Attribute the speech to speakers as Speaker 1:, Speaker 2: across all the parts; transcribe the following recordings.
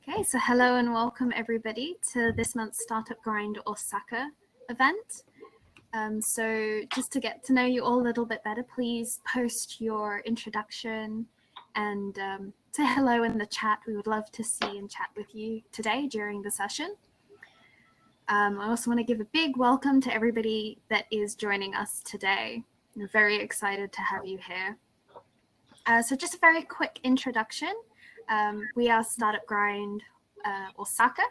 Speaker 1: Okay, so hello and welcome everybody to this month's Startup Grind Osaka event. So just to get to know you all a little bit better, please post your introduction and say hello in the chat. We would love to see and chat with you today during the session. I also want to give a big welcome to everybody that is joining us today. We're very excited to have you here. So just a very quick introduction. We are Startup Grind Osaka.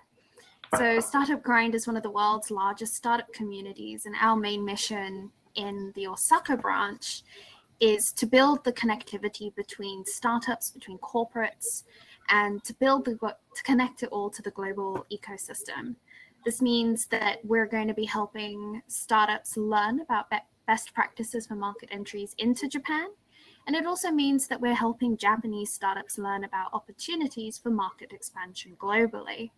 Speaker 1: So Startup Grind is one of the world's largest startup communities, and our main mission in the Osaka branch is to build the connectivity between startups, between corporates, and to connect it all to the global ecosystem. This means that we're going to be helping startups learn about best practices for market entries into Japan. And it also means that we're helping Japanese startups learn about opportunities for market expansion globally.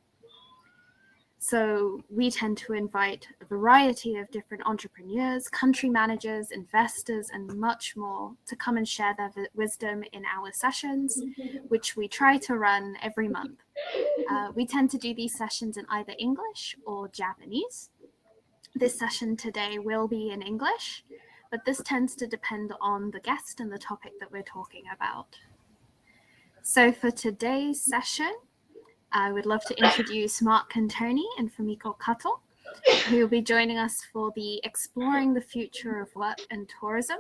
Speaker 1: So we tend to invite a variety of different entrepreneurs, country managers, investors, and much more to come and share their wisdom in our sessions, which we try to run every month. We tend to do these sessions in either English or Japanese. This session today will be in English, but this tends to depend on the guest and the topic that we're talking about. So for today's session, I would love to introduce Mark Cantoni and Fumiko Kato, who will be joining us for the Exploring the Future of Work and Tourism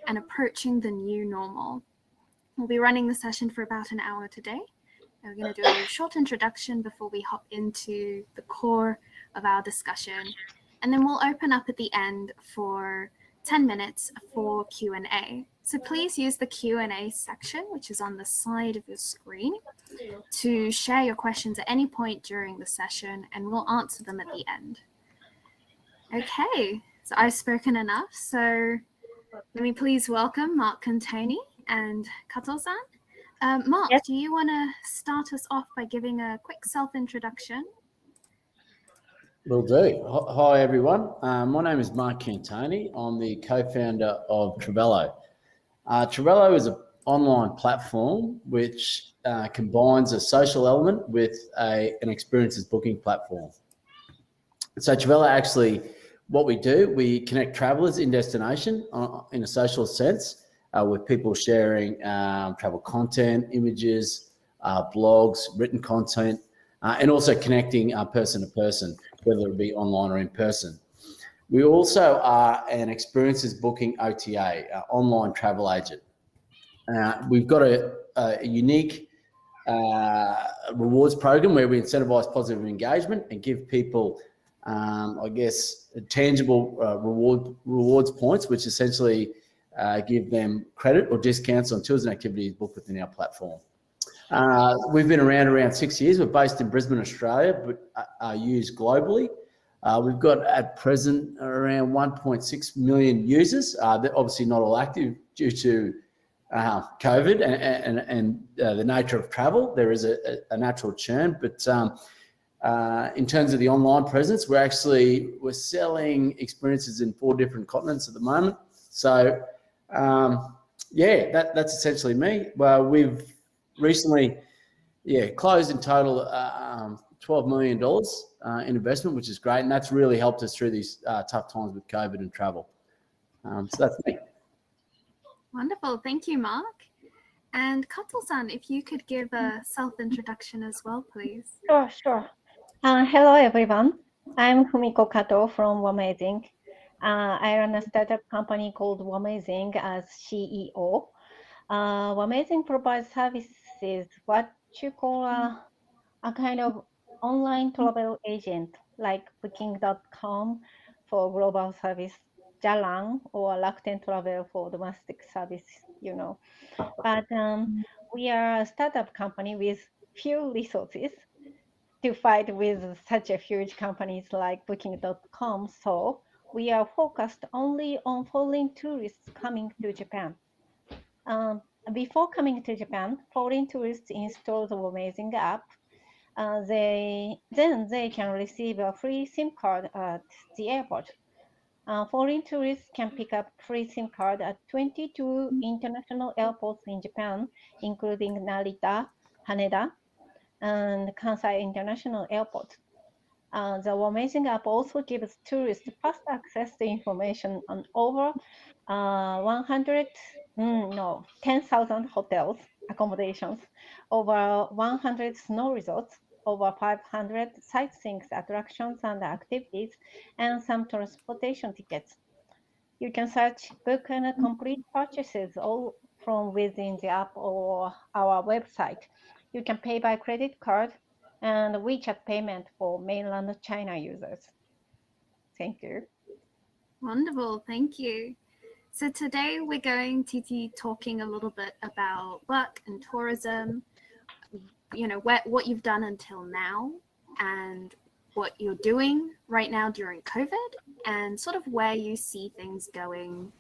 Speaker 1: and Approaching the New Normal. We'll be running the session for about an hour today. We're going to do a short introduction before we hop into the core of our discussion. And then we'll open up at the end for 10 minutes for Q&A. So please use the Q&A section, which is on the side of your screen, to share your questions at any point during the session, and we'll answer them at the end. Okay, so I've spoken enough. So let me please welcome Mark Cantoni and Kato-san. Mark, yes. Do you want to start us off by giving a quick self-introduction?
Speaker 2: Will do. Hi, everyone. My name is Mark Cantoni. I'm the co-founder of Travello. Travello is an online platform which combines a social element with an experiences booking platform. So Travello actually, what we do, we connect travelers in destination in a social sense with people sharing travel content, images, blogs, written content, and also connecting person to person, whether it be online or in person. We also are an experiences booking OTA, online travel agent. We've got a unique rewards program where we incentivize positive engagement and give people, I guess, tangible rewards points, which essentially give them credit or discounts on tours and activities booked within our platform. We've been around 6 years. We're based in Brisbane, Australia, but are used globally. We've got at present around 1.6 million users. They're obviously not all active due to COVID and the nature of travel. There is a natural churn, but in terms of the online presence, we're selling experiences in 4 different continents at the moment. So yeah, that's essentially me. Well, we've recently, closed in total $12 million in investment, which is great, and that's really helped us through these tough times with COVID and travel. So that's me.
Speaker 1: Wonderful, thank you, Mark. And Kato-san, if you could give a self-introduction as well, please.
Speaker 3: Sure. Hello, everyone. I'm Fumiko Kato from WAmazing. I run a startup company called WAmazing as CEO. WAmazing provides services, what you call a kind of online travel agent, like Booking.com for global service, Jalan or Rakuten Travel for domestic service, But we are a startup company with few resources to fight with such a huge companies like Booking.com. So we are focused only on foreign tourists coming to Japan. Before coming to Japan, foreign tourists install the WAmazing app. They can receive a free SIM card at the airport. Foreign tourists can pick up free SIM card at 22 international airports in Japan, including Narita, Haneda, and Kansai International Airport. The WAmazing app also gives tourists fast access to information on over 10,000 hotels, accommodations, over 100 snow resorts, over 500 sightseeing attractions and activities, and some transportation tickets. You can search, book, and complete purchases all from within the app or our website. You can pay by credit card and WeChat payment for mainland China users. Thank you.
Speaker 1: Wonderful, thank you. So today we're going to be talking a little bit about work and tourism, what you've done until now and what you're doing right now during COVID, and sort of where you see things going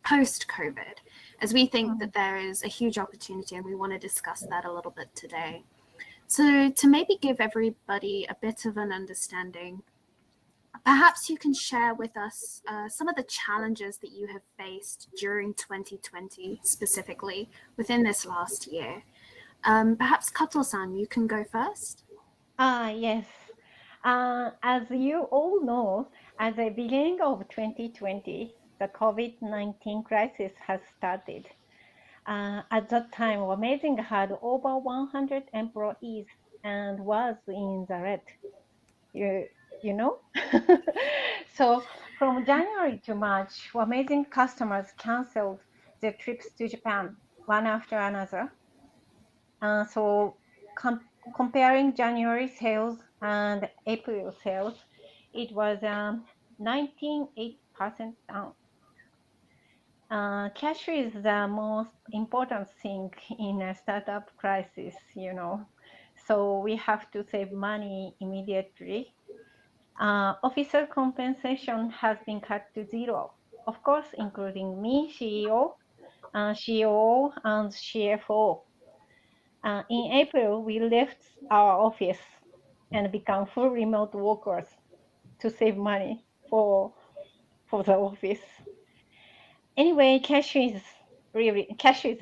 Speaker 1: post-COVID, as we think that there is a huge opportunity and we want to discuss that a little bit today. So to maybe give everybody a bit of an understanding, perhaps you can share with us some of the challenges that you have faced during 2020, specifically within this last year. Perhaps Kato-san, you can go first.
Speaker 3: Yes. As you all know, at the beginning of 2020, the COVID-19 crisis has started. At that time, WAmazing had over 100 employees and was in the red. You know? So from January to March, WAmazing customers canceled their trips to Japan one after another. So comparing January sales and April sales, it was 19.8% down. Cash is the most important thing in a startup crisis, So we have to save money immediately. Officer compensation has been cut to zero, of course, including me, CEO, COO, and CFO. In April, we left our office and become full remote workers to save money for the office. Anyway, cash is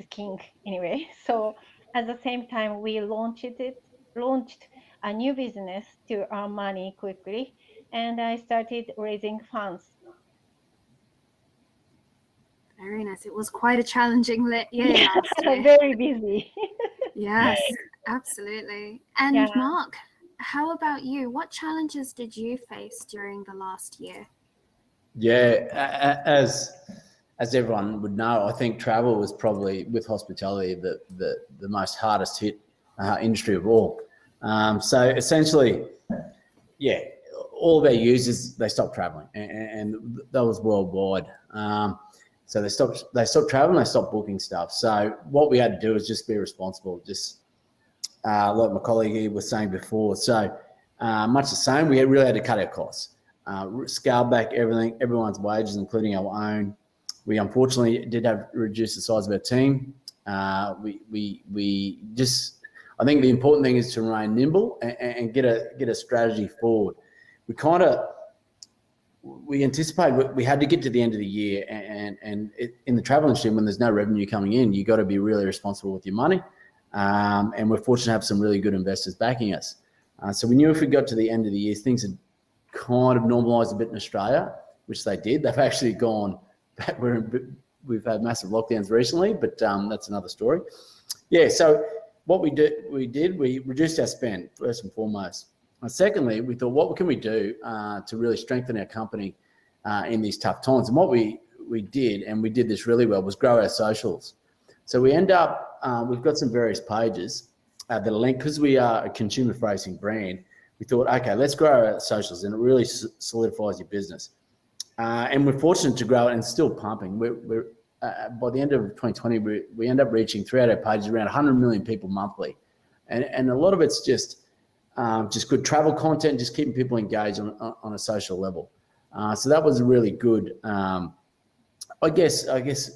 Speaker 3: king anyway. So at the same time, we launched a new business to earn money quickly, and I started raising funds.
Speaker 1: Very nice. It was quite a challenging year last year.
Speaker 3: Very busy.
Speaker 1: Yes, absolutely. And Mark, how about you? What challenges did you face during the last year?
Speaker 2: Yeah, as everyone would know, I think travel was probably, with hospitality, the most hardest hit industry of all. So essentially, all of our users, they stopped traveling, and that was worldwide. So they stopped traveling, they stopped booking stuff. So what we had to do is just be responsible, just like my colleague was saying before. So much the same, we really had to cut our costs, scale back everyone's wages, including our own. We unfortunately did have to reduce the size of our team. We just, I think the important thing is to remain nimble and get a strategy forward. We anticipated we had to get to the end of the year, and in the travel industry, when there's no revenue coming in, you got to be really responsible with your money. And we're fortunate to have some really good investors backing us. So we knew if we got to the end of the year, things had kind of normalized a bit in Australia, which they did. They've actually gone back. We've had massive lockdowns recently, but that's another story. Yeah. So what we did, we reduced our spend first and foremost. Secondly, we thought, what can we do to really strengthen our company in these tough times? And what we did, and we did this really well, was grow our socials. So we end up, we've got some various pages that are linked, because we are a consumer-facing brand. We thought, okay, let's grow our socials, and it really solidifies your business. And we're fortunate to grow it, and still pumping. We're by the end of 2020, we end up reaching, throughout our pages, around 100 million people monthly, and a lot of it's just good travel content, just keeping people engaged on a social level. So that was really good. I guess it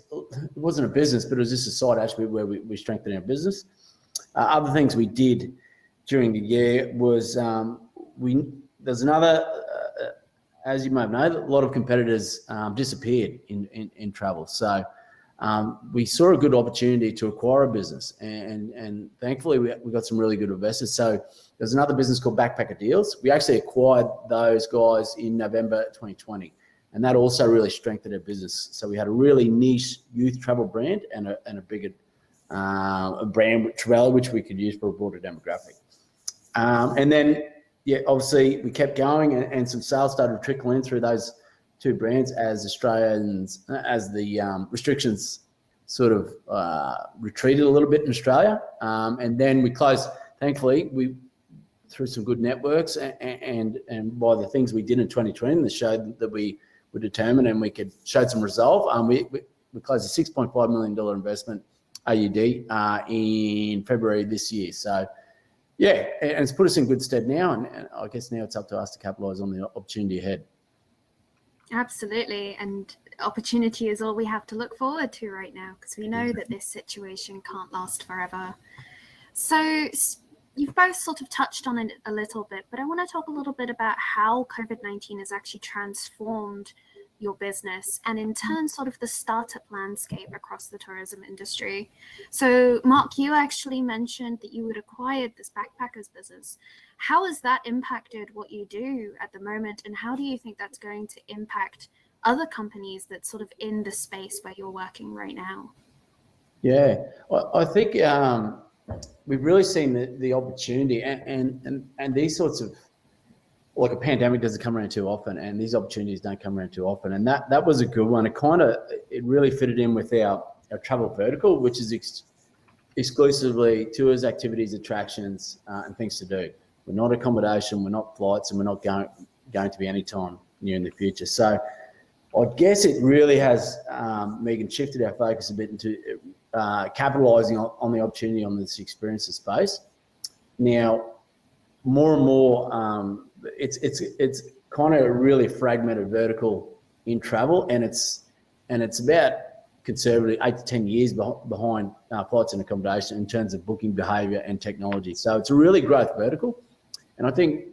Speaker 2: wasn't a business, but it was just a side aspect where we strengthened our business. Other things we did during the year was there's another, as you may have known, a lot of competitors disappeared in travel. So we saw a good opportunity to acquire a business, and thankfully we got some really good investors. So there's another business called Backpacker Deals. We actually acquired those guys in November 2020, and that also really strengthened our business. So we had a really niche youth travel brand and a bigger brand with Travello, which we could use for a broader demographic. And then, obviously we kept going, and some sales started to trickle in through those two brands as the restrictions sort of retreated a little bit in Australia. And then we closed, thankfully, through some good networks and by the things we did in 2020 that showed that we were determined and we could show some resolve. We closed a $6.5 million investment AUD in February this year. So yeah, and it's put us in good stead now, and I guess now it's up to us to capitalise on the opportunity ahead.
Speaker 1: Absolutely, and opportunity is all we have to look forward to right now, because we know that this situation can't last forever. So you've both sort of touched on it a little bit, but I want to talk a little bit about how COVID-19 has actually transformed your business and in turn sort of the startup landscape across the tourism industry. So Mark, you actually mentioned that you had acquired this backpackers business. How has that impacted what you do at the moment, and how do you think that's going to impact other companies that's sort of in the space where you're working right now?
Speaker 2: Yeah, I think we've really seen the opportunity, and these sorts of, like, a pandemic doesn't come around too often, and these opportunities don't come around too often, and that was a good one. It really fitted in with our travel vertical, which is exclusively tours, activities, attractions, and things to do. We're not accommodation, we're not flights, and we're not going to be anytime near in the future. So I guess it really has, Megan, shifted our focus a bit into capitalising on the opportunity on this experiences space. Now, more and more, it's kind of a really fragmented vertical in travel, and it's about conservatively 8 to 10 years behind flights and accommodation in terms of booking behaviour and technology. So it's a really growth vertical, and I think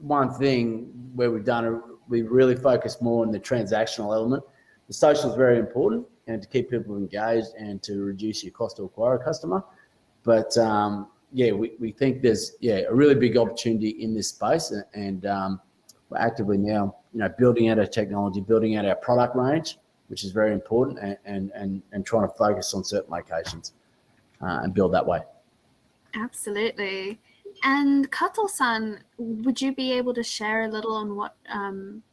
Speaker 2: one thing where we've really focused more on the transactional element. The social is very important, and to keep people engaged and to reduce your cost to acquire a customer. But we think there's a really big opportunity in this space, and we're actively now building out our technology, building out our product range, which is very important, and trying to focus on certain locations and build that way.
Speaker 1: Absolutely. And Kato-san, would you be able to share a little on what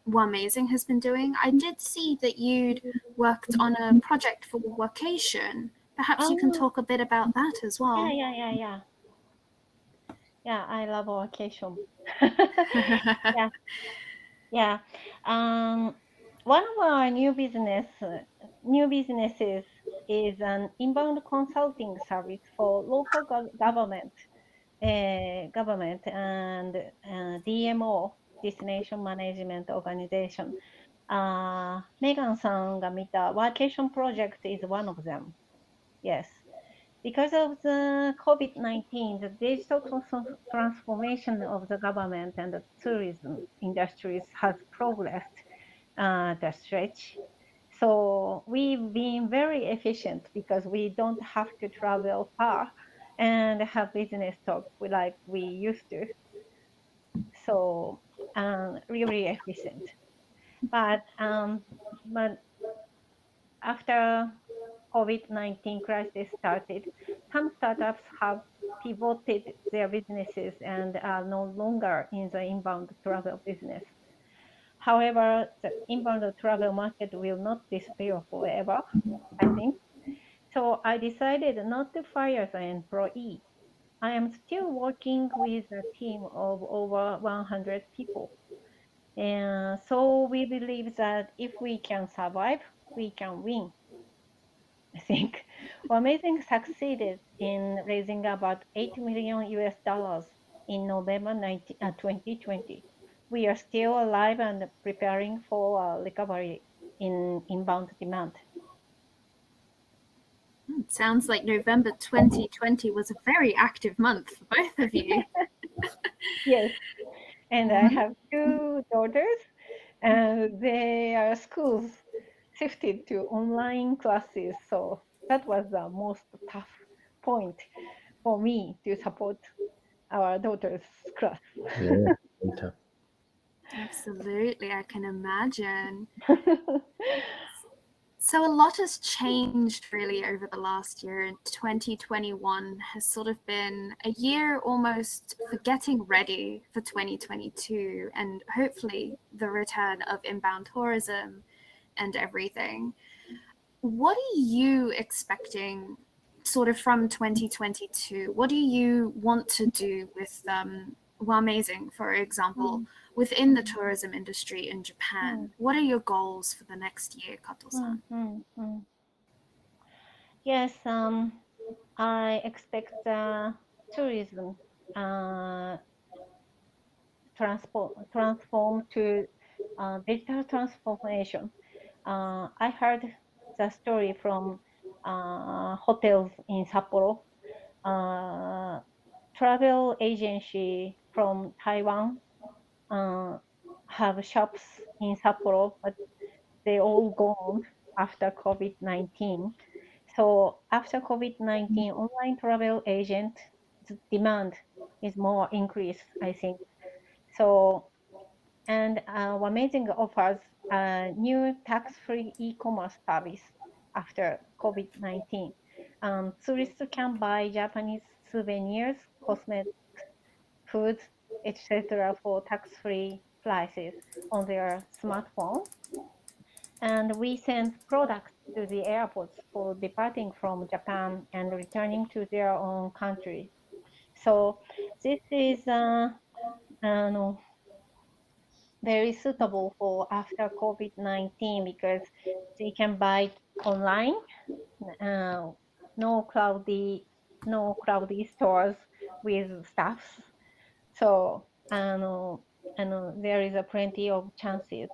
Speaker 1: WAmazing has been doing? I did see that you'd worked on a project for workation. Perhaps you can talk a bit about that as well.
Speaker 3: Yeah, I love vacation. Yeah. One of our new businesses is an inbound consulting service for local government and DMO, Destination Management Organization. Megan-sanが見た vacation project is one of them. Yes. Because of the COVID-19, the digital transformation of the government and the tourism industries has progressed the stretch. So we've been very efficient because we don't have to travel far and have business talk like we used to. So really efficient. But after COVID-19 crisis started, some startups have pivoted their businesses and are no longer in the inbound travel business. However, the inbound travel market will not disappear forever, I think. So I decided not to fire the employee. I am still working with a team of over 100 people. And so we believe that if we can survive, we can win. I think WAmazing succeeded in raising about $8 million in November 2020. We are still alive and preparing for a recovery in inbound demand.
Speaker 1: It sounds like November 2020 was a very active month for both of you.
Speaker 3: Yes, and I have two daughters, and they are schools. shifted to online classes. So that was the most tough point for me to support our daughter's class.
Speaker 2: Yeah, very tough.
Speaker 1: Absolutely, I can imagine. So a lot has changed really over the last year. 2021 has sort of been a year almost for getting ready for 2022 and hopefully the return of inbound tourism and everything. What are you expecting sort of from 2022? What do you want to do with WAmazing, for example, within the tourism industry in Japan? What are your goals for the next year, Kato-san?
Speaker 3: Yes, I expect tourism transform to digital transformation. I heard the story from hotels in Sapporo. Travel agency from Taiwan have shops in Sapporo, but they all gone after COVID-19. So after COVID-19, online travel agent demand is more increased, I think. So, and WAmazing offers a new tax-free e-commerce service after COVID-19. Tourists can buy Japanese souvenirs, cosmetics, foods, etc. for tax-free prices on their smartphone. And we send products to the airports for departing from Japan and returning to their own country. So this is very suitable for after COVID-19 because they can buy online, no cloudy stores with staffs. So there is a plenty of chances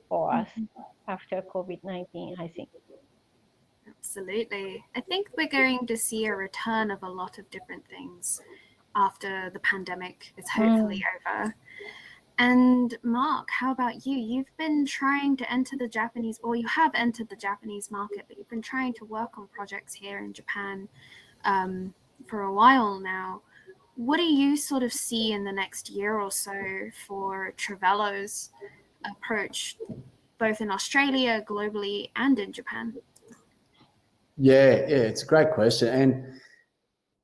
Speaker 3: for us after COVID-19, I think.
Speaker 1: Absolutely. I think we're going to see a return of a lot of different things after the pandemic is hopefully over. And Mark, how about you? You've been trying to enter the Japanese, or you have entered the Japanese market, but you've been trying to work on projects here in Japan for a while now. What do you sort of see in the next year or so for Travello's approach, both in Australia, globally, and in Japan?
Speaker 2: Yeah, it's a great question. And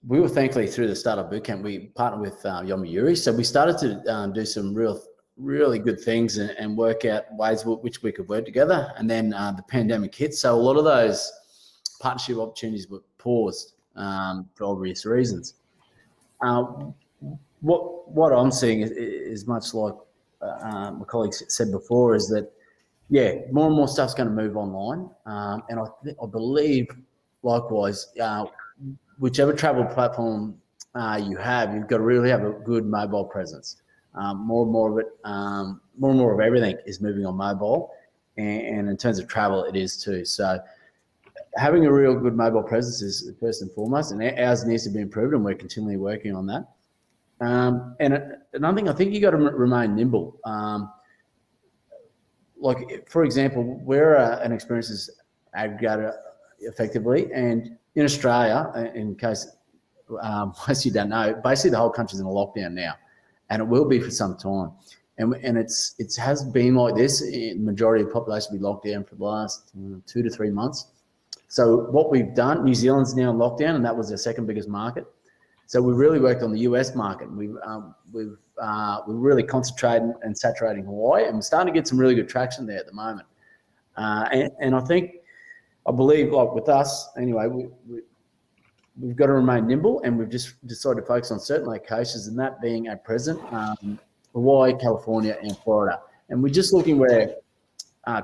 Speaker 2: we were thankfully through the Startup Bootcamp, we partnered with Yomiuri. So we started to do some really good things and work out ways which we could work together. And then the pandemic hit. So a lot of those partnership opportunities were paused for obvious reasons. What I'm seeing is much like my colleagues said before, is that, yeah, more and more stuff's going to move online. And I believe, likewise, whichever travel platform you have, you've got to really have a good mobile presence. More and more of everything is moving on mobile, and in terms of travel, it is too. So having a real good mobile presence is first and foremost, and ours needs to be improved, and we're continually working on that. And another thing, I think you got to remain nimble. Like, for example, we're an experiences aggregator effectively, and in Australia, in case most you don't know, basically the whole country's in a lockdown now, and it will be for some time. And it has been like this. The majority of the population will be locked down for the last 2 to 3 months. So what we've done, New Zealand's now in lockdown, and that was their second biggest market. So we really worked on the US market. We're really concentrating and saturating Hawaii, and we're starting to get some really good traction there at the moment. And I believe, like with us anyway, we've got to remain nimble, and we've just decided to focus on certain locations, and that being at present Hawaii, California, and Florida. And we're just looking where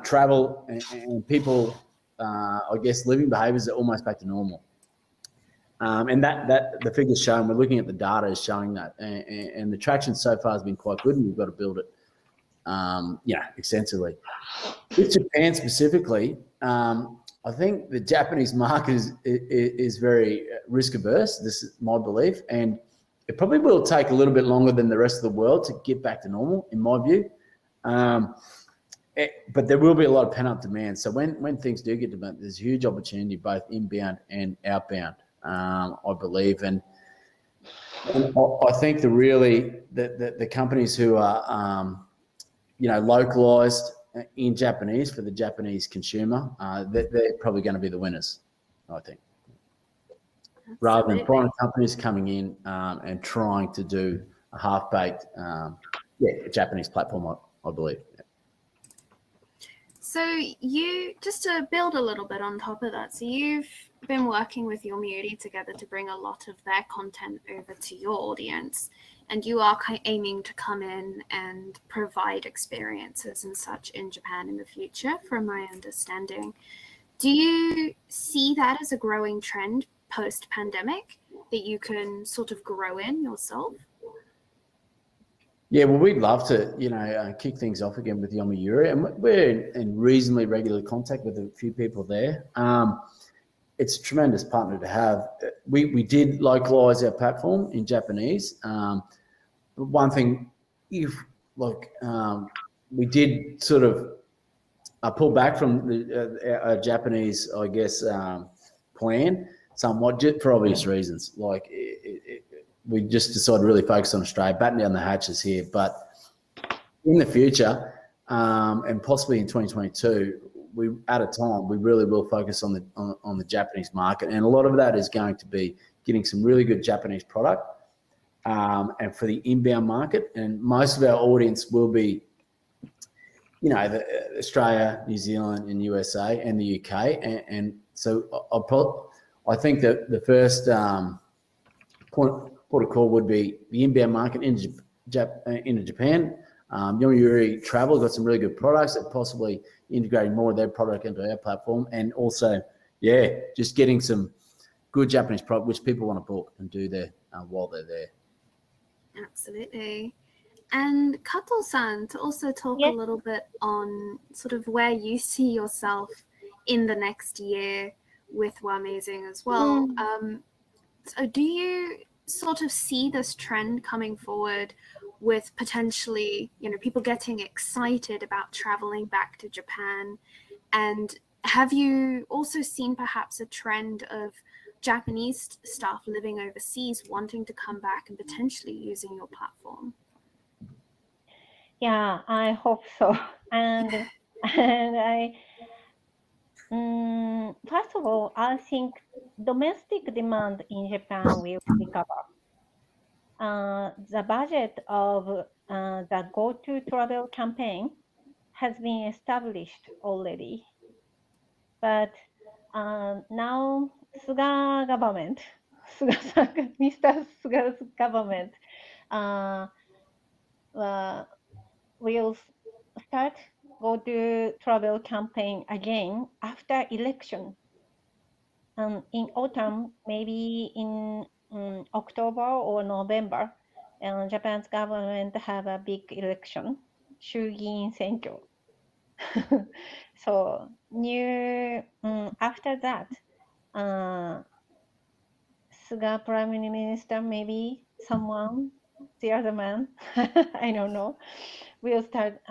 Speaker 2: travel and people, I guess, living behaviours are almost back to normal. And that the figures showing, we're looking at the data is showing that, and the traction so far has been quite good, and we've got to build it, extensively. With Japan specifically, I think the Japanese market is very risk averse. This is my belief, and it probably will take a little bit longer than the rest of the world to get back to normal, in my view. but there will be a lot of pent-up demand. So when things do get developed, there's a huge opportunity both inbound and outbound, I believe. And I think the companies who are localized in Japanese for the Japanese consumer, they're probably going to be the winners, I think.
Speaker 1: Absolutely.
Speaker 2: Rather than foreign companies coming in and trying to do a half-baked Japanese platform, I believe. Yeah.
Speaker 1: So you, just to build a little bit on top of that, so you've been working with your community together to bring a lot of their content over to your audience, and you are aiming to come in and provide experiences and such in Japan in the future, from my understanding. Do you see that as a growing trend post-pandemic that you can sort of grow in yourself?
Speaker 2: Yeah, well, we'd love to, kick things off again with Yomiuri, and we're in reasonably regular contact with a few people there. It's a tremendous partner to have. We did localize our platform in Japanese. But one thing, we did sort of pull back from our Japanese, I guess, plan somewhat, just for obvious reasons. Like we just decided to really focus on Australia, batten down the hatches here. But in the future, and possibly in 2022, we really will focus on the Japanese market, and a lot of that is going to be getting some really good Japanese product, and for the inbound market. And most of our audience will be, Australia, New Zealand, and USA, and the UK, and so I think that the first port of call would be the inbound market into Japan. Yomiuri Travel got some really good products, and possibly integrating more of their product into our platform, and also, just getting some good Japanese product which people want to book and do there while they're there.
Speaker 1: Absolutely. And Kato-san, to also talk a little bit on sort of where you see yourself in the next year with WAmazing as well. So do you sort of see this trend coming forward with potentially, people getting excited about traveling back to Japan? And have you also seen perhaps a trend of Japanese staff living overseas wanting to come back and potentially using your platform?
Speaker 3: Yeah, I hope so. And I, first of all, I think domestic demand in Japan will recover. The budget of the Go to Travel campaign has been established already, but now Suga government, Mr. Suga's government will start Go to Travel campaign again after election. In autumn, maybe in October or November, Japan's government have a big election, Shugin Senkyo. So after that, Suga Prime Minister, maybe someone, the other man, I don't know, will start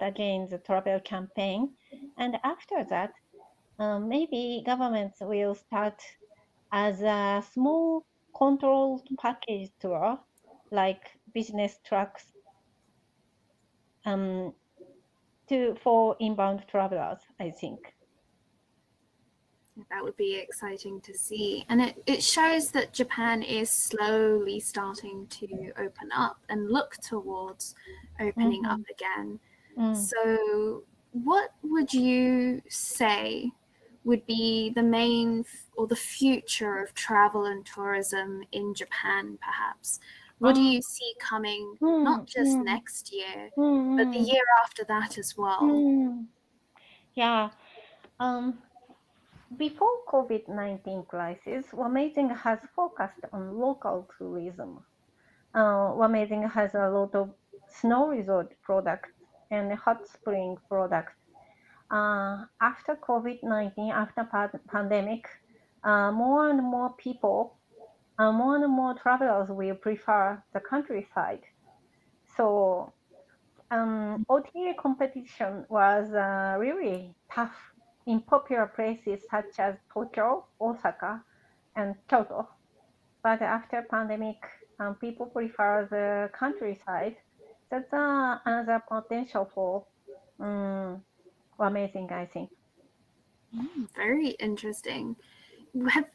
Speaker 3: again the travel campaign, and after that, maybe governments will start as a small controlled package tour, like business trucks, for inbound travelers, I think.
Speaker 1: That would be exciting to see. And it shows that Japan is slowly starting to open up and look towards opening up again. So what would you say would be the main or the future of travel and tourism in Japan, perhaps? What do you see coming, not just next year, but the year after that as well?
Speaker 3: Yeah. Before COVID-19 crisis, WAmazing has focused on local tourism. WAmazing has a lot of snow resort products and hot spring products. After COVID-19, after pandemic, more and more people, more and more travelers will prefer the countryside. So OTA competition was really tough in popular places such as Tokyo, Osaka, and Kyoto. But after pandemic, people prefer the countryside. That's another potential for amazing, I think.
Speaker 1: Very interesting.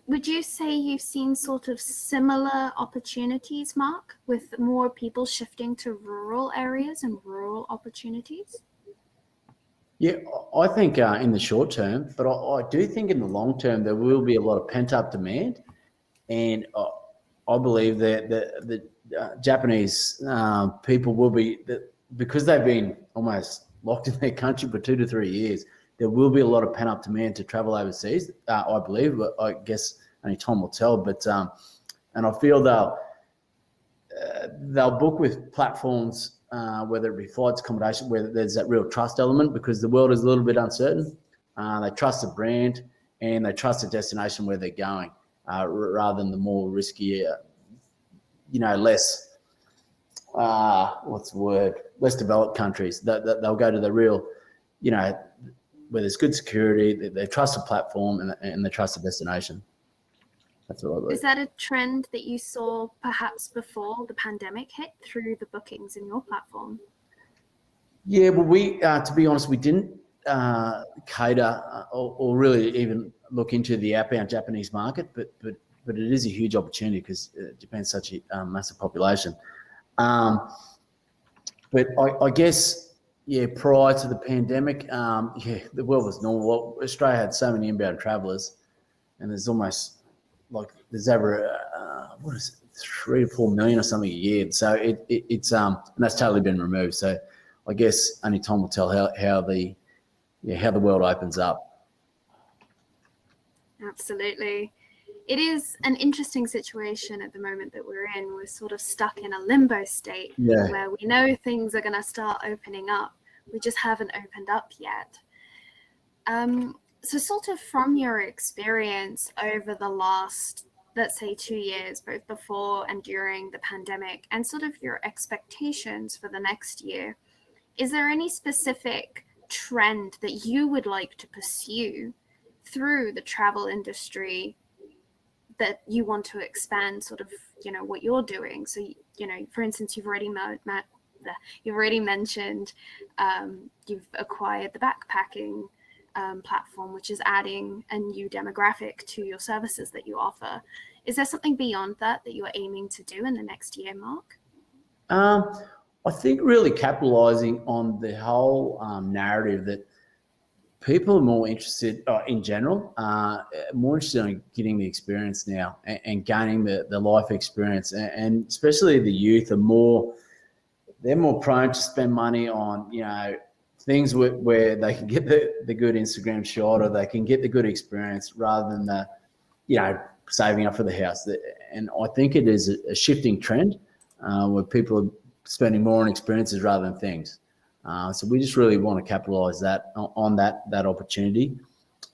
Speaker 1: Would you say you've seen sort of similar opportunities, Mark, with more people shifting to rural areas and rural opportunities?
Speaker 2: Yeah, I think in the short term, but I do think in the long term there will be a lot of pent up demand, and I believe that the Japanese people will be because they've been almost locked in their country for 2 to 3 years. There will be a lot of pent up demand to travel overseas. I believe, but I guess only time will tell. But and I feel they'll book with platforms, whether it be flights, accommodation, where there's that real trust element because the world is a little bit uncertain. They trust the brand and they trust the destination where they're going, rather than the more riskier, less what's the word? Less developed countries. They'll go to the real, where there's good security. They trust the platform and they trust the destination. That's what I believe.
Speaker 1: Is that a trend that you saw perhaps before the pandemic hit through the bookings in your platform?
Speaker 2: Yeah, well, we, to be honest, we didn't cater or really even look into the outbound Japanese market, but it is a huge opportunity because Japan's such a massive population. But I guess, yeah, prior to the pandemic, the world was normal. Australia had so many inbound travellers, and there's almost there's over what is it, 3 to 4 million or something a year. So it's and that's totally been removed. So I guess only time will tell how the world opens up.
Speaker 1: Absolutely. It is an interesting situation at the moment that we're in. We're sort of stuck in a limbo state where we know things are going to start opening up. We just haven't opened up yet. So sort of from your experience over the last, let's say, 2 years, both before and during the pandemic, and sort of your expectations for the next year, is there any specific trend that you would like to pursue through the travel industry that you want to expand sort of, what you're doing? So, for instance, you've already mentioned you've acquired the backpacking platform, which is adding a new demographic to your services that you offer. Is there something beyond that you're aiming to do in the next year, Mark?
Speaker 2: I think really capitalizing on the whole narrative that people are more interested, in general, more interested in getting the experience now and gaining the life experience, and especially the youth they're more prone to spend money on, things where they can get the good Instagram shot or they can get the good experience rather than saving up for the house. And I think it is a shifting trend where people are spending more on experiences rather than things. So we just really want to capitalize on that opportunity.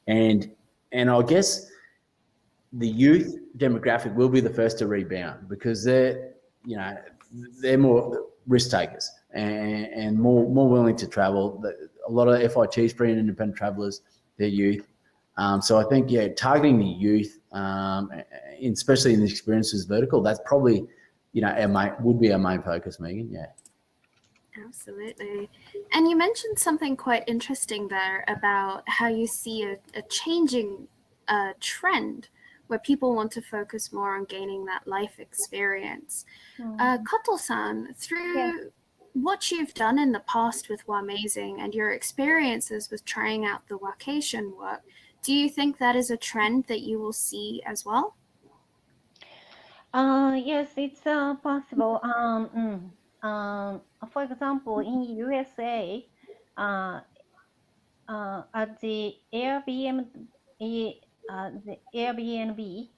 Speaker 2: And I guess the youth demographic will be the first to rebound because they're more risk takers and more willing to travel. A lot of FITs, free and independent travelers, they're youth. So I think, targeting the youth, especially in the experiences vertical, that's probably, would be our main focus, Megan. Yeah.
Speaker 1: Absolutely. And you mentioned something quite interesting there about how you see a changing trend where people want to focus more on gaining that life experience. Kato-san, through what you've done in the past with WAmazing and your experiences with trying out the workation work, do you think that is a trend that you will see as well?
Speaker 3: Yes, it's possible. For example, in USA, at the Airbnb,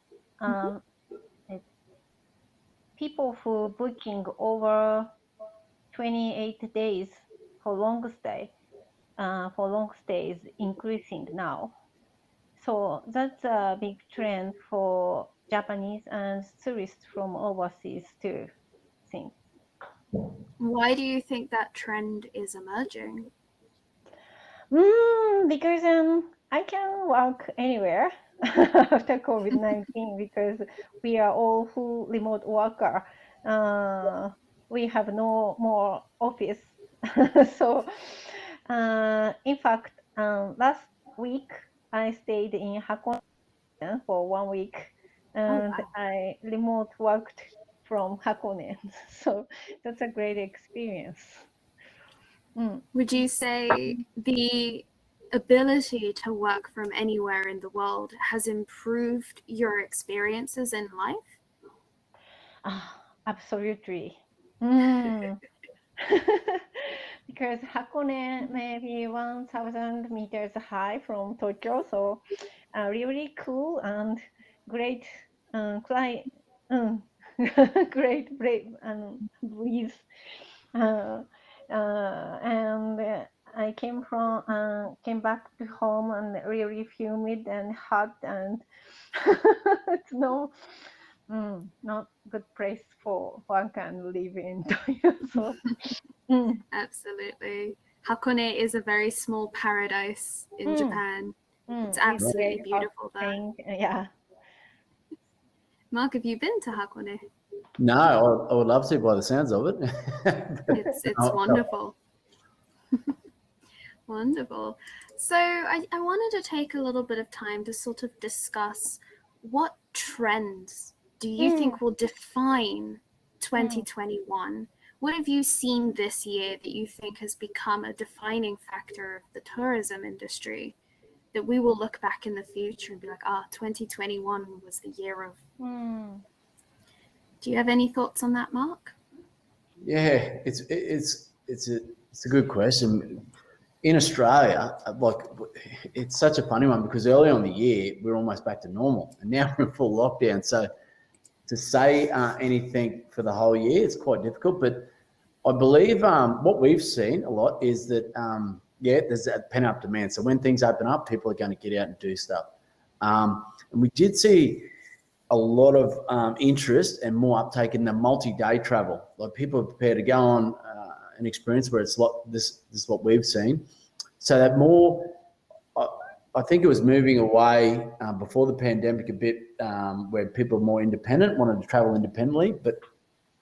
Speaker 3: people who booking over 28 days for long stays increasing now. So that's a big trend for Japanese and tourists from overseas too, I think.
Speaker 1: Why do you think that trend is emerging?
Speaker 3: Because I can work anywhere after COVID-19 because we are all full remote worker. We have no more office. So, in fact, last week I stayed in Hakone for 1 week, and
Speaker 1: wow.
Speaker 3: I remote worked from Hakone. So that's a great experience.
Speaker 1: Would you say the ability to work from anywhere in the world has improved your experiences in life?
Speaker 3: Absolutely. Because Hakone may be 1,000 meters high from Tokyo, so really cool and great great breeze. And I came back to home and really humid and hot, and it's not good place for one can live in. So,
Speaker 1: Absolutely. Hakone is a very small paradise in Japan. It's absolutely beautiful there.
Speaker 3: Yeah.
Speaker 1: Mark, have you been to Hakone?
Speaker 2: No, I would love to by the sounds of it.
Speaker 1: It's wonderful. Wonderful. So I wanted to take a little bit of time to sort of discuss what trends do you think will define 2021? What have you seen this year that you think has become a defining factor of the tourism industry that we will look back in the future and be like, 2021 was the year of. Do you have any thoughts on that, Mark?
Speaker 2: Yeah, it's a good question. In Australia, like it's such a funny one because early on in the year we're almost back to normal, and now we're in full lockdown. So to say anything for the whole year, it's quite difficult. But I believe what we've seen a lot is that there's that pent-up demand. So when things open up, people are going to get out and do stuff. And we did see a lot of interest and more uptake in the multi-day travel. Like people are prepared to go on an experience where it's like this is what we've seen. So that more, I think it was moving away before the pandemic a bit, where people are more independent, wanted to travel independently. But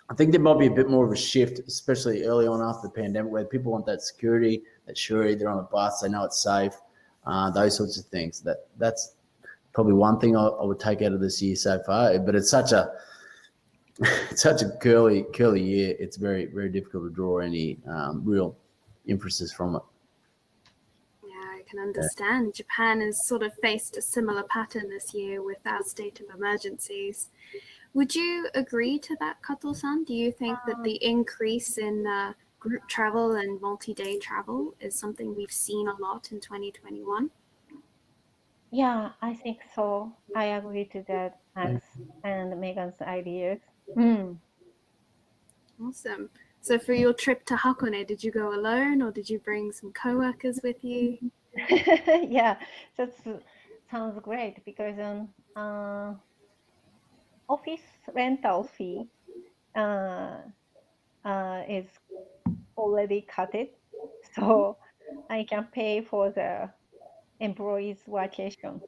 Speaker 2: I think there might be a bit more of a shift, especially early on after the pandemic, where people want that security, that surety. They're on a bus, they know it's safe, those sorts of things. That's probably one thing I would take out of this year so far. But it's such a curly year. It's very, very difficult to draw any real emphasis from it.
Speaker 1: Yeah, I can understand. Yeah. Japan has sort of faced a similar pattern this year with our state of emergencies. Would you agree to that, Kato-san? Do you think that the increase in group travel and multi-day travel is something we've seen a lot in 2021?
Speaker 3: Yeah, I think so. I agree to that, Max and Megan's ideas.
Speaker 1: Awesome. So for your trip to Hakone, did you go alone or did you bring some co-workers with you?
Speaker 3: Yeah, that sounds great because office rental fee is already cut it, so I can pay for the employees' vacation.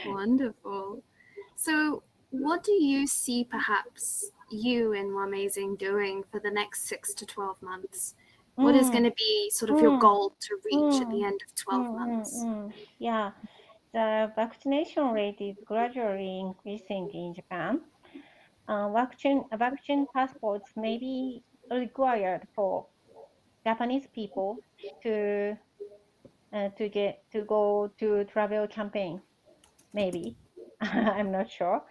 Speaker 1: Wonderful. So what do you see perhaps you in WAmazing doing for the next 6 to 12 months? What is going to be sort of your goal to reach at the end of 12 months?
Speaker 3: Yeah, the vaccination rate is gradually increasing in Japan. Vaccine passports may be required for Japanese people to go to travel campaign. Maybe I'm not sure.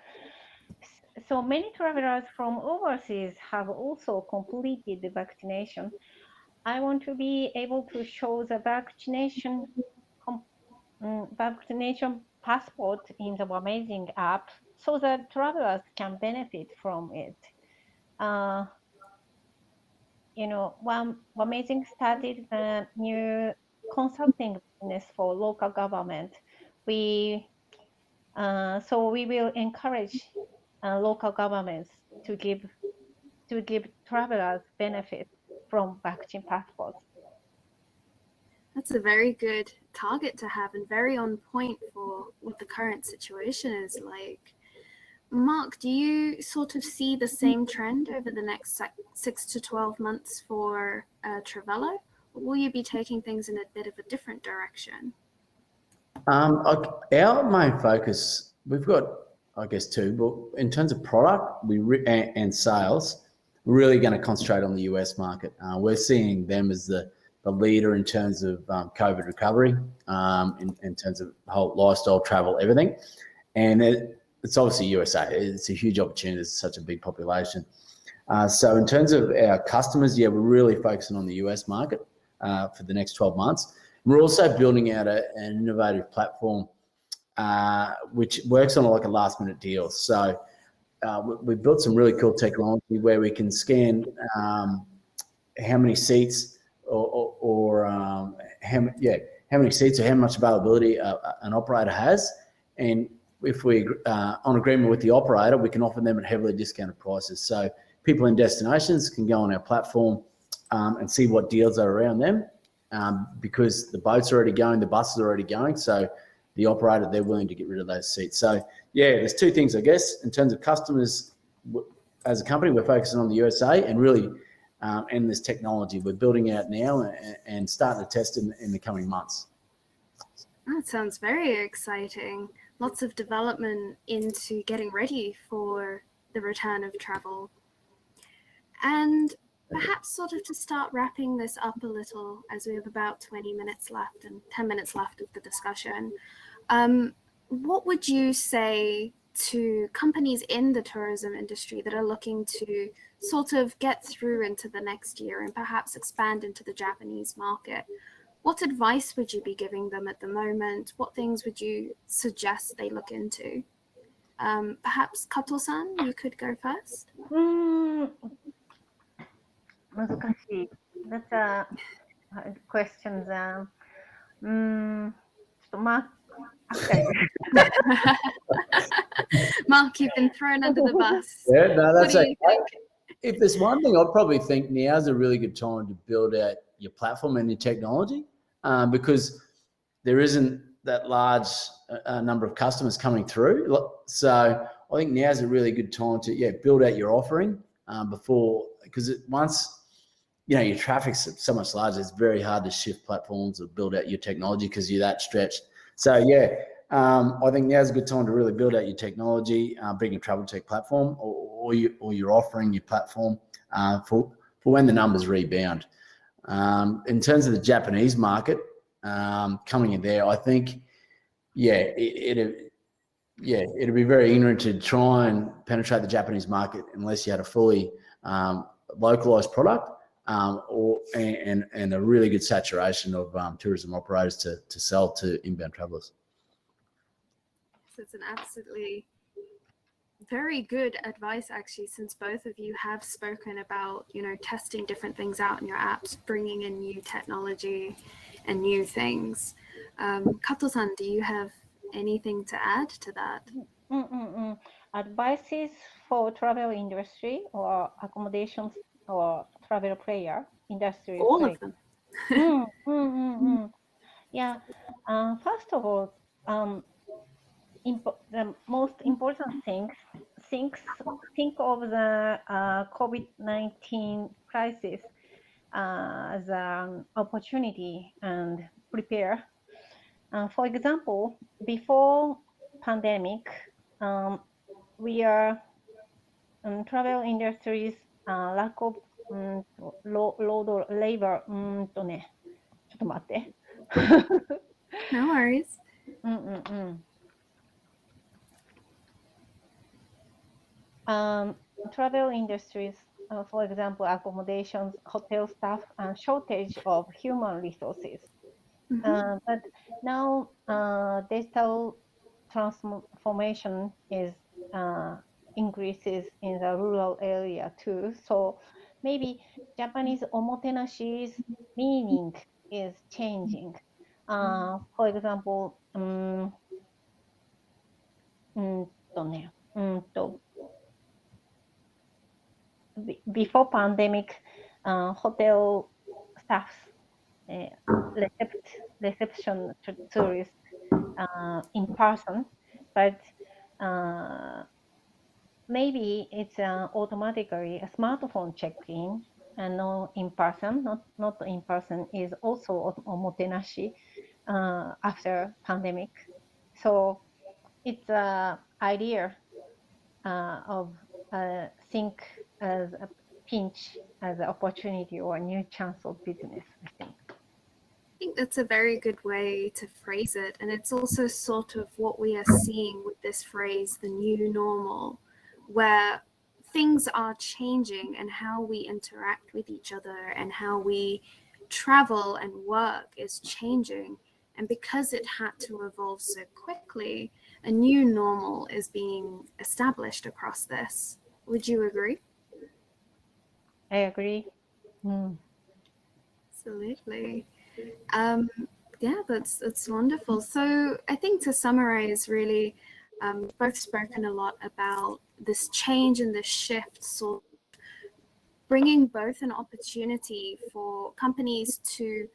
Speaker 3: So many travelers from overseas have also completed the vaccination. I want to be able to show the vaccination passport in the WAmazing app so that travelers can benefit from it. WAmazing started a new consulting business for local government. So we will encourage local governments to give to give travelers benefits from vaccine passports.
Speaker 1: That's a very good target to have and very on point for what the current situation is like. Mark, do you sort of see the same trend over the next 6 to 12 months for Travello? Or will you be taking things in a bit of a different direction?
Speaker 2: Our main focus, we've got, I guess, two, but in terms of product and sales, we're really going to concentrate on the US market. We're seeing them as the leader in terms of COVID recovery, in terms of whole lifestyle, travel, everything. And it's obviously USA. It's a huge opportunity. It's such a big population. So in terms of our customers, yeah, we're really focusing on the US market for the next 12 months. We're also building out an innovative platform which works on like a last minute deal. So we've built some really cool technology where we can scan how many seats or how many seats or how much availability an operator has. And if we're on agreement with the operator, we can offer them at heavily discounted prices. So people in destinations can go on our platform and see what deals are around them because the boats are already going, the buses are already going. So the operator, they're willing to get rid of those seats. So yeah, there's two things, I guess, in terms of customers. As a company, we're focusing on the USA and really and this technology we're building out now and starting to test in the coming months.
Speaker 1: That sounds very exciting. Lots of development into getting ready for the return of travel. And perhaps sort of to start wrapping this up a little, as we have about 20 minutes left and 10 minutes left of the discussion, what would you say to companies in the tourism industry that are looking to sort of get through into the next year and perhaps expand into the Japanese market? What advice would you be giving them at the moment? What things would you suggest they look into? Perhaps Kato-san, you could go first.
Speaker 3: 難しい。That's a question. ちょっとMark,
Speaker 1: Mark, you've been thrown under the bus.
Speaker 2: Yeah, no, that's
Speaker 1: what do you think?
Speaker 2: If there's one thing, I'd probably think now's a really good time to build out your platform and your technology because there isn't that large number of customers coming through. So I think now's a really good time to build out your offering before, because once your traffic's so much larger, it's very hard to shift platforms or build out your technology because you're that stretched. So I think now's a good time to really build out your technology, bring a travel tech platform or you're offering your platform for when the numbers rebound. In terms of the Japanese market coming in there, I think, it'd be very ignorant to try and penetrate the Japanese market unless you had a fully localized product and a really good saturation of tourism operators to sell to inbound travelers.
Speaker 1: So it's an absolutely very good advice, actually, since both of you have spoken about, testing different things out in your apps, bringing in new technology and new things. Kato-san, do you have anything to add to that?
Speaker 3: Advices for travel industry or accommodations or travel player industry?
Speaker 1: All of them.
Speaker 3: Yeah. First of all, the most important thing, think of the COVID-19 crisis as an opportunity and prepare. For example, before pandemic, we are travel industries lack of load labor. ちょっと待って。
Speaker 1: No worries.
Speaker 3: Travel industries, for example, accommodations, hotel staff, and shortage of human resources. But now digital transformation is increases in the rural area too. So maybe Japanese omotenashi's meaning is changing. For example, before pandemic, hotel staffs reception to tourists in person, but maybe it's automatically a smartphone check-in and no in person, not in person is also omotenashi after pandemic. So it's an idea of think as a pinch as an opportunity or a new chance of business, I think.
Speaker 1: I think that's a very good way to phrase it. And it's also sort of what we are seeing with this phrase, the new normal, where things are changing and how we interact with each other and how we travel and work is changing. And because it had to evolve so quickly, a new normal is being established across this. Would you agree?
Speaker 3: I agree.
Speaker 1: Absolutely. Yeah, that's wonderful. So I think to summarize, really, we've both spoken a lot about this change and this shift, sort of bringing both an opportunity for companies to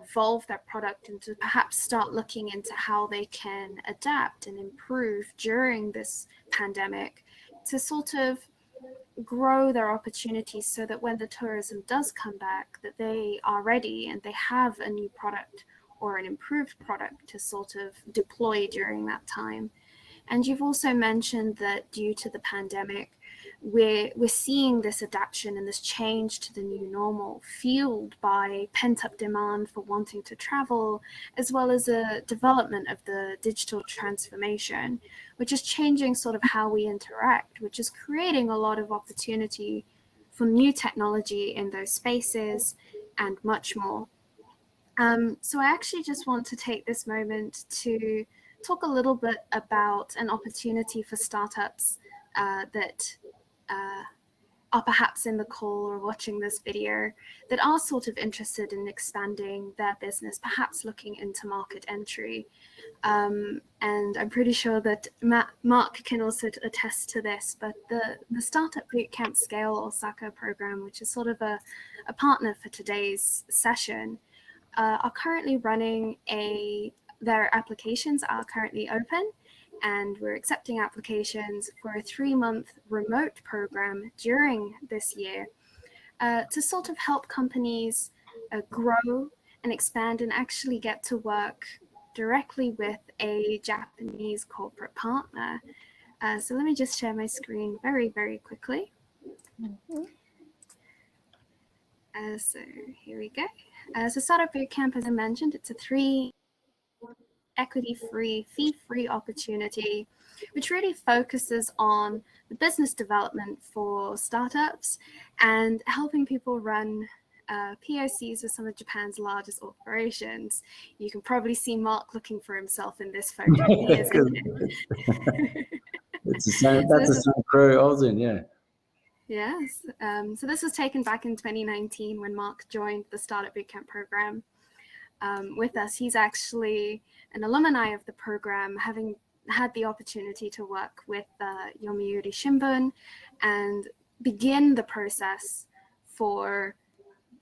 Speaker 1: evolve their product and to perhaps start looking into how they can adapt and improve during this pandemic to sort of grow their opportunities so that when the tourism does come back, that they are ready and they have a new product or an improved product to sort of deploy during that time. And you've also mentioned that due to the pandemic, we're seeing this adaptation and this change to the new normal fueled by pent-up demand for wanting to travel, as well as a development of the digital transformation, which is changing sort of how we interact, which is creating a lot of opportunity for new technology in those spaces and much more. So I actually just want to take this moment to talk a little bit about an opportunity for startups that are perhaps in the call or watching this video that are sort of interested in expanding their business, perhaps looking into market entry. And I'm pretty sure that Mark can also attest to this, but the Startup Bootcamp Scale Osaka program, which is sort of a partner for today's session, are currently running their applications are currently open, and we're accepting applications for a 3-month remote program during this year to sort of help companies grow and expand and actually get to work directly with a Japanese corporate partner. So let me just share my screen very, very quickly. So here we go. So Startup Bootcamp, as I mentioned, it's a 3 equity-free, fee-free opportunity, which really focuses on the business development for startups and helping people run POCs with some of Japan's largest operations. You can probably see Mark looking for himself in this photo. He is in it.
Speaker 2: It's the same, that's the same crew I was in, yeah.
Speaker 1: Yes. So this was taken back in 2019 when Mark joined the Startup Bootcamp program with us. He's actually an alumni of the program, having had the opportunity to work with Yomiuri Shimbun and begin the process for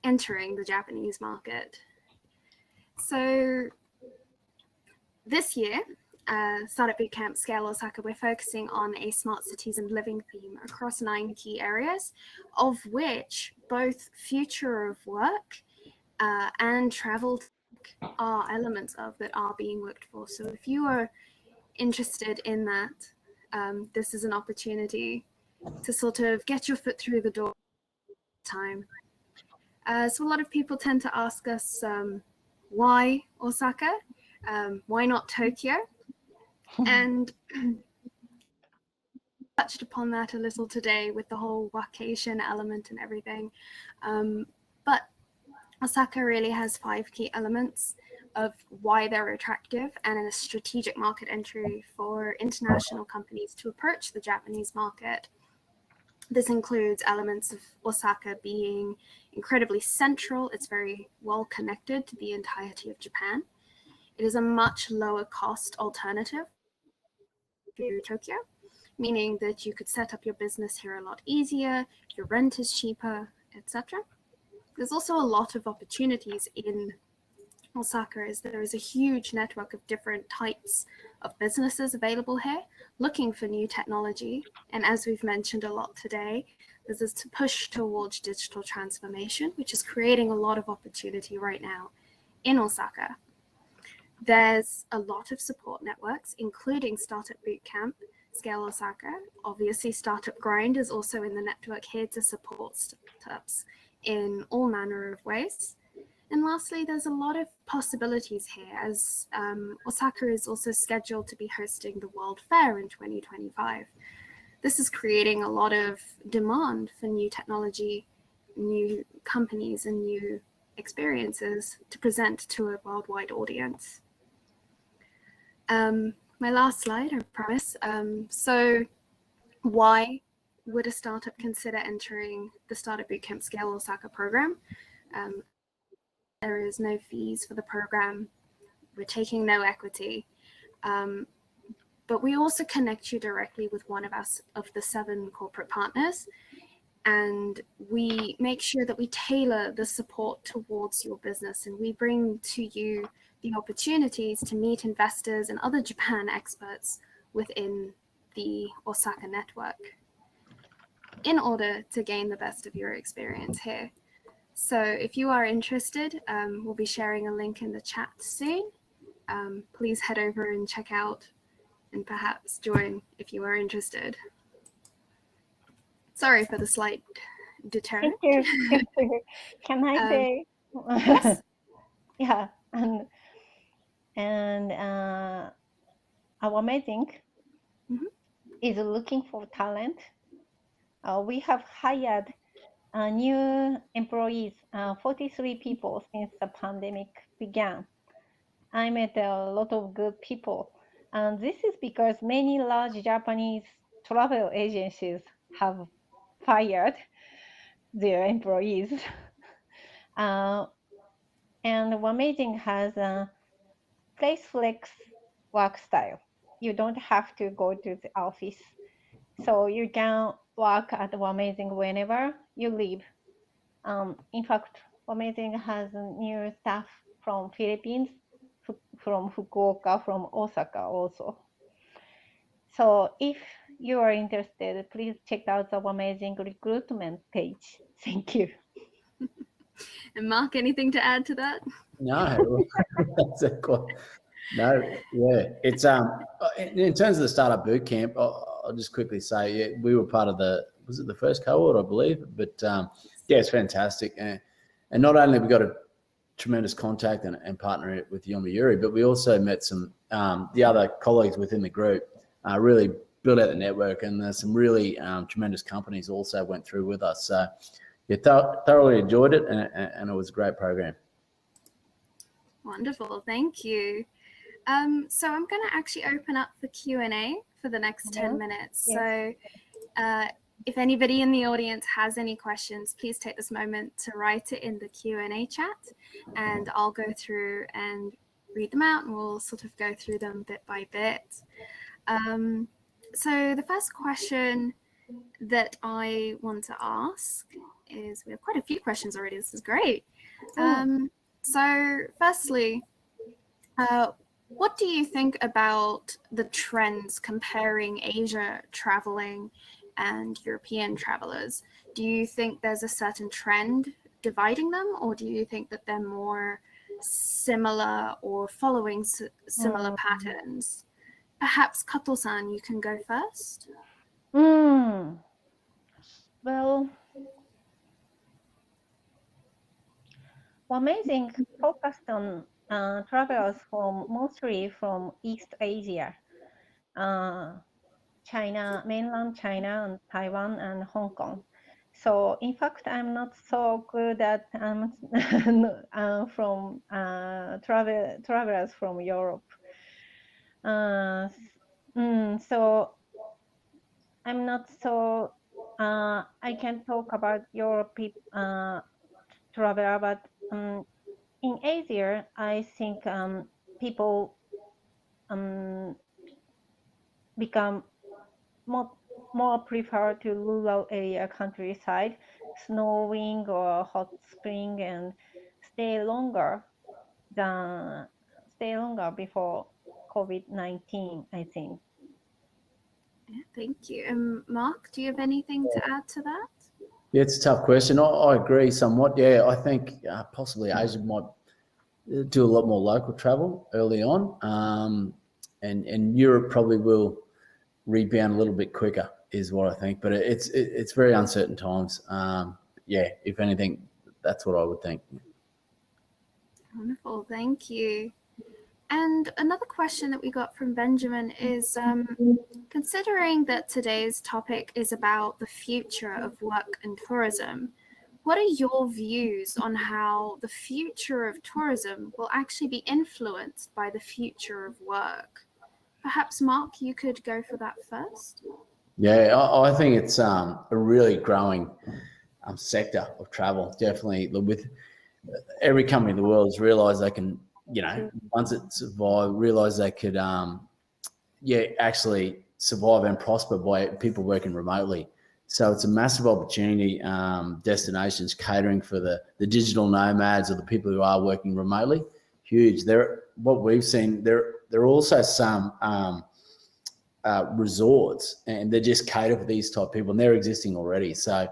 Speaker 1: entering the Japanese market. So this year, Startup Bootcamp Scale Osaka, we're focusing on a smart cities and living theme across 9 key areas, of which both future of work and travel are elements of that are being looked for. So if you are interested in that, this is an opportunity to sort of get your foot through the door time. So a lot of people tend to ask us, why Osaka? Why not Tokyo? And touched upon that a little today with the whole vacation element and everything. But Osaka really has 5 key elements of why they're attractive and a strategic market entry for international companies to approach the Japanese market. This includes elements of Osaka being incredibly central. It's very well connected to the entirety of Japan. It is a much lower cost alternative to Tokyo. meaning that you could set up your business here a lot easier, your rent is cheaper, etc. There's also a lot of opportunities in Osaka, as there is a huge network of different types of businesses available here looking for new technology. And as we've mentioned a lot today, there's this push towards digital transformation, which is creating a lot of opportunity right now in Osaka. There's a lot of support networks, including Startupbootcamp, Scale Osaka. Obviously, Startup Grind is also in the network here to support startups in all manner of ways. And lastly, there's a lot of possibilities here, as Osaka is also scheduled to be hosting the World Fair in 2025. This is creating a lot of demand for new technology, new companies, and new experiences to present to a worldwide audience. My last slide, I promise. So why would a startup consider entering the Startup Bootcamp Scale Osaka program? There is no fees for the program. We're taking no equity. But we also connect you directly with one of the 7 corporate partners. And we make sure that we tailor the support towards your business, and we bring to you the opportunities to meet investors and other Japan experts within the Osaka network in order to gain the best of your experience here. So if you are interested, we'll be sharing a link in the chat soon. Please head over and check out and perhaps join if you are interested. Sorry for the slight deterrent.
Speaker 3: Thank you. Can I say?
Speaker 1: Yes.
Speaker 3: Yeah, and WAmazing is looking for talent. We have hired new employees, 43 people since the pandemic began. I met a lot of good people. And this is because many large Japanese travel agencies have fired their employees. And WAmazing has a place flex work style. You don't have to go to the office. So you can work at WAmazing whenever you leave. In fact, WAmazing has new staff from Philippines, from Fukuoka, from Osaka also. So if you are interested, please check out the WAmazing recruitment page. Thank you.
Speaker 1: And Mark, anything to add to that?
Speaker 2: No, that's a cool. No, yeah, it's in terms of the startup boot camp, I'll just quickly say, yeah, we were part of was it the first cohort, I believe, but yeah, it's fantastic, and not only we got a tremendous contact and partner with Yomiuri, but we also met some the other colleagues within the group, really built out the network, and there's some really tremendous companies also went through with us. So yeah, thoroughly enjoyed it, and it was a great program.
Speaker 1: Wonderful, thank you. So I'm going to actually open up the Q&A for the next 10 minutes. Yes. So if anybody in the audience has any questions, please take this moment to write it in the Q&A chat, and I'll go through and read them out, and we'll sort of go through them bit by bit. So the first question that I want to ask is, we have quite a few questions already. This is great. So firstly, what do you think about the trends comparing Asia traveling and European travelers? Do you think there's a certain trend dividing them, or do you think that they're more similar or following similar patterns? Perhaps Kato-san, you can go first.
Speaker 3: Well, WAmazing focused on travelers mostly from East Asia, China, mainland China, and Taiwan, and Hong Kong. So in fact, I'm not so good at from travelers from Europe. So I'm not so. I can talk about Europe traveler, but in Asia, I think people become more prefer to rural area countryside, snowing or hot spring, and stay longer before COVID-19, I think.
Speaker 1: Yeah, thank you. Mark, do you have anything to add to that?
Speaker 2: Yeah, it's a tough question. I agree somewhat. Yeah, I think possibly Asia might do a lot more local travel early on, and Europe probably will rebound a little bit quicker, is what I think. But it's very uncertain times. Yeah, if anything, that's what I would think.
Speaker 1: Wonderful, thank you. And another question that we got from Benjamin is, considering that today's topic is about the future of work and tourism, what are your views on how the future of tourism will actually be influenced by the future of work? Perhaps, Mark, you could go for that first.
Speaker 2: Yeah, I think it's a really growing sector of travel. Definitely, with every company in the world has realised they can, once it survived, realise they could, actually survive and prosper by people working remotely. So it's a massive opportunity. Destinations catering for the digital nomads or the people who are working remotely, huge. What we've seen, there are also some resorts, and they just cater for these type of people, and they're existing already. So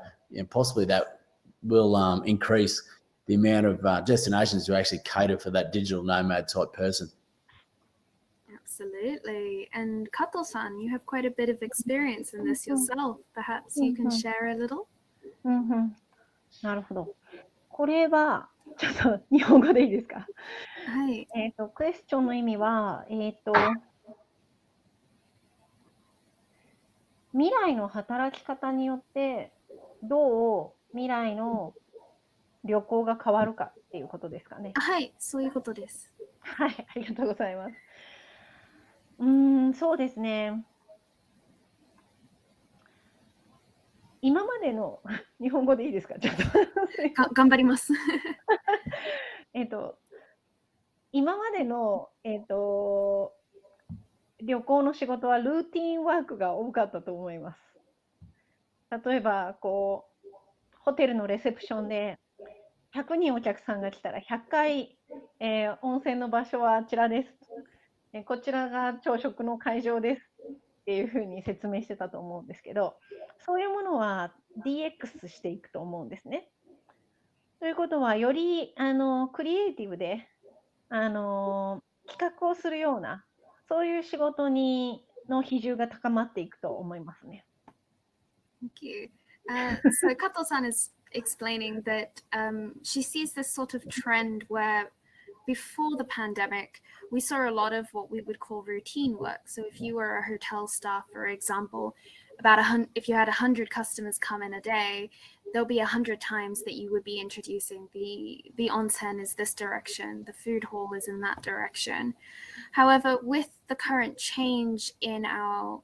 Speaker 2: possibly that will increase the amount of destinations to actually cater for that digital nomad type person.
Speaker 1: Absolutely. And Kato-san, you have quite a bit of experience in this yourself. Perhaps you can share a little?
Speaker 3: なるほど。これは、ちょっと日本語でいいですか？
Speaker 1: はい。
Speaker 3: クエスチョンの意味は、未来の働き方によって、どう未来の旅行が変わるかっていうことですかね。
Speaker 1: はい、そういうことです。
Speaker 3: はい、ありがとうございます。そうですね。今までの日本語でいいですか？ちょっと
Speaker 1: 頑張ります。
Speaker 3: 今までの、旅行の仕事はルーティンワークが多かったと思います。例えばホテルのレセプションで100人お客さんが来たら100回、温泉の場所はあちらです。こちらが朝食の会場ですっていうふうに説明してたと思うんですけど、そういうものは DX していくと思うんですね。ということは、よりクリエイティブで企画をするような、そういう仕事の比重が高まっていくと思いますね。
Speaker 1: Thank you. So Kato-san is explaining that she sees this sort of trend where before the pandemic, we saw a lot of what we would call routine work. So if you were a hotel staff, for example, if you had 100 customers come in a day, there'll be 100 times that you would be introducing the onsen is this direction, the food hall is in that direction. However, with the current change in our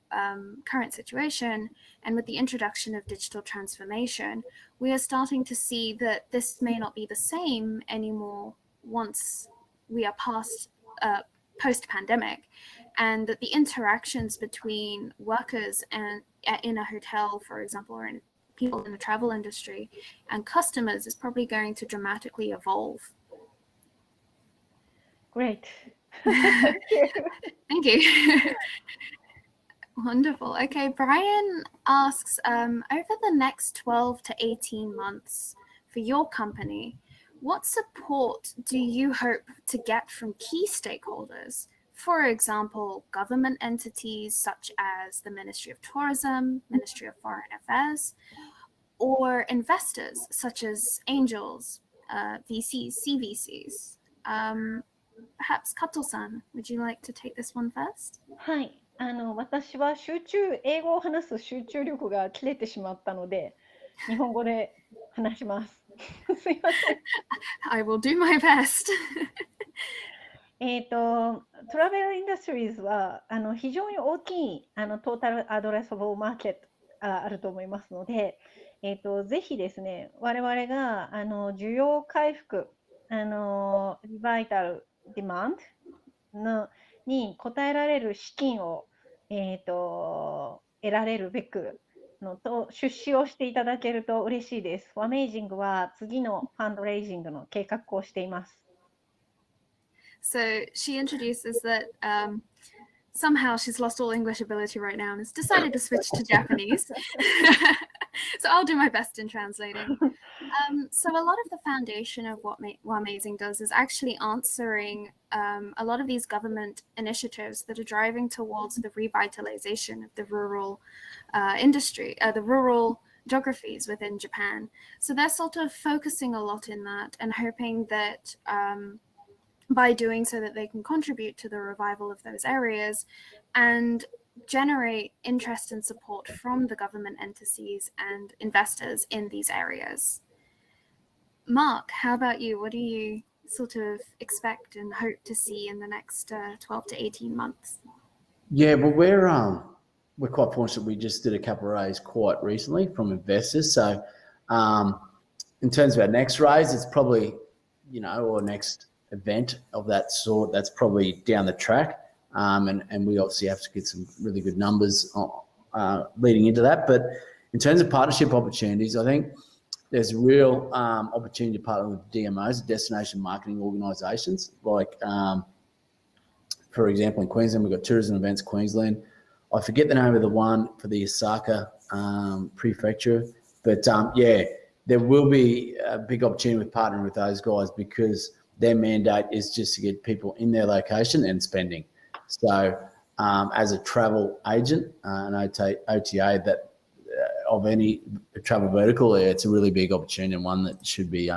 Speaker 1: current situation, and with the introduction of digital transformation, we are starting to see that this may not be the same anymore once we are past post-pandemic, and that the interactions between workers and in a hotel, for example, or in people in the travel industry and customers is probably going to dramatically evolve.
Speaker 3: Great.
Speaker 1: Thank you. Wonderful. Okay, Brian asks, over the next 12 to 18 months for your company, what support do you hope to get from key stakeholders? For example, government entities such as the Ministry of Tourism, Ministry of Foreign Affairs, or investors such as angels, VCs, CVCs. Perhaps Kato-san, would you like to take this one first?
Speaker 3: はい。私は英語を話す集中力が切れてしまったので、日本語で話します。すいません。
Speaker 1: I will do my best.
Speaker 3: トラベルインダストリーズは非常に大きいトータルアドレスボーマーケットがあると思いますので、ぜひですね、我々が需要回復、リバイタルディマンドに応えられる資金を得られるべくと出資をしていただけると嬉しいです。WAmazing は次のファンドレイジングの計画をしています。
Speaker 1: So she introduces that somehow she's lost all English ability right now and has decided to switch to Japanese. So I'll do my best in translating. So a lot of the foundation of what WAmazing does is actually answering a lot of these government initiatives that are driving towards the revitalization of the rural industry, the rural geographies within Japan. So they're sort of focusing a lot in that and hoping that by doing so that they can contribute to the revival of those areas and generate interest and support from the government entities and investors in these areas. Mark, how about you? What do you sort of expect and hope to see in the next 12 to 18 months?
Speaker 2: Yeah, well, we're quite fortunate. We just did a capital raise quite recently from investors. So in terms of our next raise, it's probably, or next event of that sort, that's probably down the track. And we obviously have to get some really good numbers leading into that. But in terms of partnership opportunities, I think there's real opportunity to partner with DMOs, destination marketing organisations. Like, for example, in Queensland, we've got Tourism Events Queensland. I forget the name of the one for the Osaka prefecture. But, there will be a big opportunity with partnering with those guys because their mandate is just to get people in their location and spending. So as a travel agent, an OTA that of any travel vertical, it's a really big opportunity and one that should be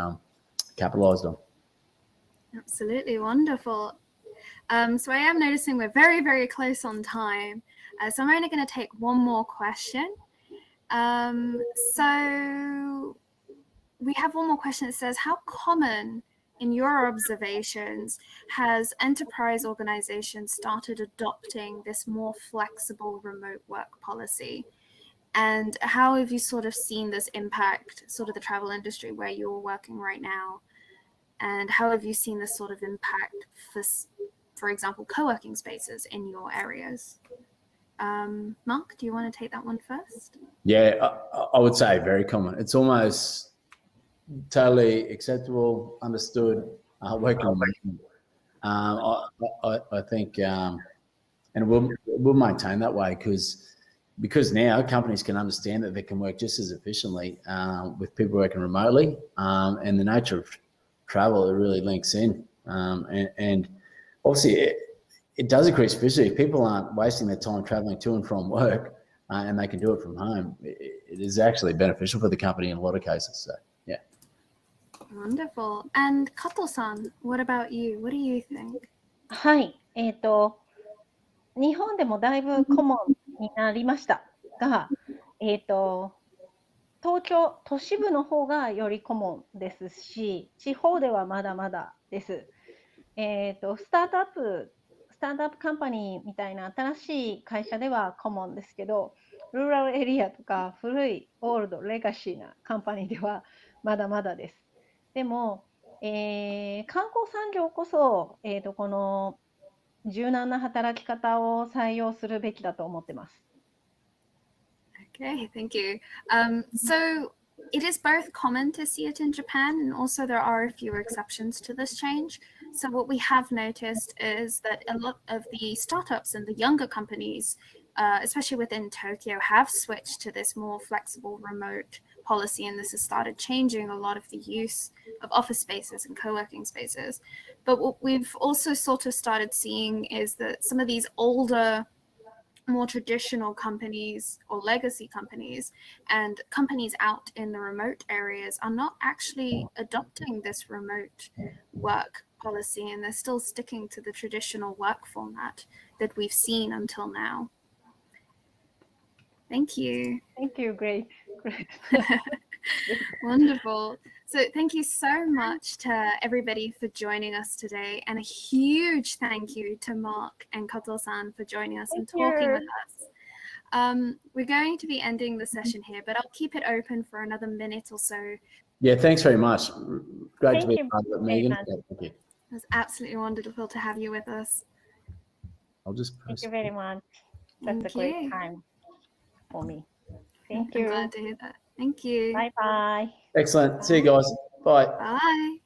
Speaker 2: capitalised on.
Speaker 1: Absolutely wonderful. So I am noticing we're very, very close on time. So I'm only going to take one more question. So we have one more question that says, how common in your observations has enterprise organizations started adopting this more flexible remote work policy? And how have you sort of seen this impact sort of the travel industry where you're working right now? And how have you seen this sort of impact for example, co-working spaces in your areas? Mark, do you want to take that one first?
Speaker 2: Yeah, I would say very common. It's almost totally acceptable, understood, working. I think, and we'll maintain that way because now companies can understand that they can work just as efficiently with people working remotely, and the nature of travel, it really links in, and obviously it does increase efficiency. If people aren't wasting their time traveling to and from work and they can do it from home, it is actually beneficial for the company in a lot of cases. So, yeah.
Speaker 1: Wonderful. And Kato-san, what about you? What do you think?
Speaker 3: はい。日本でもだいぶコモンになりましたが、東京都市部の方がよりコモンですし、地方ではまだまだです。スタートアップカンパニーみたいな新しい会社ではコモンですけど、ルーラルエリアとか古いオールドレガシーなカンパニーではまだまだです。でも、観光産業こそ、この柔軟な働き方を採用するべきだと思ってます。
Speaker 1: Okay, thank you. So it is both common to see it in Japan, and also there are a few exceptions to this change. So what we have noticed is that a lot of the startups and the younger companies, especially within Tokyo, have switched to this more flexible remote policy, and this has started changing a lot of the use of office spaces and co-working spaces. But what we've also sort of started seeing is that some of these older, more traditional companies or legacy companies and companies out in the remote areas are not actually adopting this remote work policy, and they're still sticking to the traditional work format that we've seen until now. Thank you.
Speaker 3: Thank you. Great.
Speaker 1: Wonderful. So thank you so much to everybody for joining us today, and a huge thank you to Mark and Kato-san for joining us and talking with us. We're going to be ending the session here, but I'll keep it open for another minute or so.
Speaker 2: Yeah, thanks very much. Great to be part of it, Megan.
Speaker 3: Thank
Speaker 1: you. It was absolutely wonderful to have you with us.
Speaker 2: I'll just
Speaker 3: Thank you very much. That's a great time. for me. Thank
Speaker 1: I'm
Speaker 3: you.
Speaker 1: glad to hear that. Thank you.
Speaker 3: Bye-bye.
Speaker 2: Excellent. See you guys. Bye.
Speaker 1: Bye.